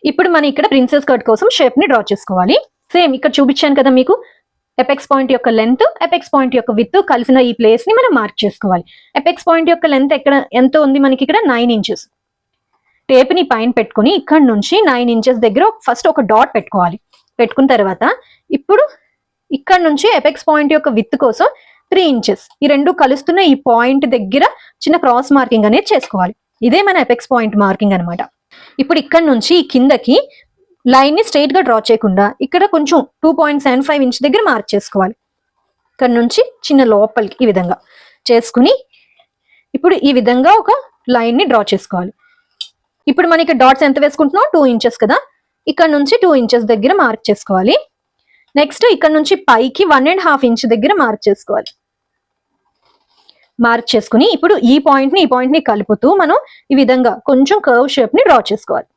ఇప్పుడు మనం ఇక్కడ ప్రిన్సెస్ కట్ కోసం షేప్ ని డ్రా చేసుకోవాలి. సేమ్ ఇక్కడ చూపించాను కదా మీకు, ఎపెక్స్ పాయింట్ యొక్క లెంత్, ఎపెక్స్ పాయింట్ యొక్క విత్ కలిసిన ఈ ప్లేస్ ని మనం మార్క్ చేసుకోవాలి. ఎపెక్స్ పాయింట్ యొక్క లెంత్ ఎంత ఉంది మనకి ఇక్కడ 9 ఇంచెస్. టేప్ ని పైన పెట్టుకుని ఇక్కడ నుంచి 9 ఇంచెస్ దగ్గర ఫస్ట్ ఒక డాట్ పెట్టుకోవాలి. పెట్టుకున్న తర్వాత ఇప్పుడు ఇక్కడ నుంచి ఎపెక్స్ పాయింట్ యొక్క విత్ కోసం 3 ఇంచెస్ ఈ రెండు కలుస్తున్న ఈ పాయింట్ దగ్గర చిన్న క్రాస్ మార్కింగ్ అనేది చేసుకోవాలి. ఇదే మన ఎపెక్స్ పాయింట్ మార్కింగ్ అనమాట. ఇప్పుడు ఇక్కడ నుంచి కిందకి లైన్ ని స్ట్రైట్ గా డ్రా చేయకుండా ఇక్కడ కొంచెం 2.75 ఇంచ్ దగ్గర మార్క్ చేసుకోవాలి. ఇక్కడ నుంచి చిన్న లోపలికి ఈ విధంగా చేసుకుని ఇప్పుడు ఈ విధంగా ఒక లైన్ ని డ్రా చేసుకోవాలి. ఇప్పుడు మనకి డాట్స్ ఎంత వేసుకుంటున్నాం, 2 ఇంచెస్ కదా, ఇక్కడ నుంచి 2 ఇంచెస్ దగ్గర మార్క్ చేసుకోవాలి. నెక్స్ట్ ఇక్కడ నుంచి పైకి 1.5 ఇంచ్ దగ్గర మార్క్ చేసుకోవాలి. మార్క్ చేసుకుని ఇప్పుడు ఈ పాయింట్ ని కలుపుతూ మనం ఈ విధంగా కొంచెం కర్వ్ షేప్ ని డ్రా చేసుకోవాలి.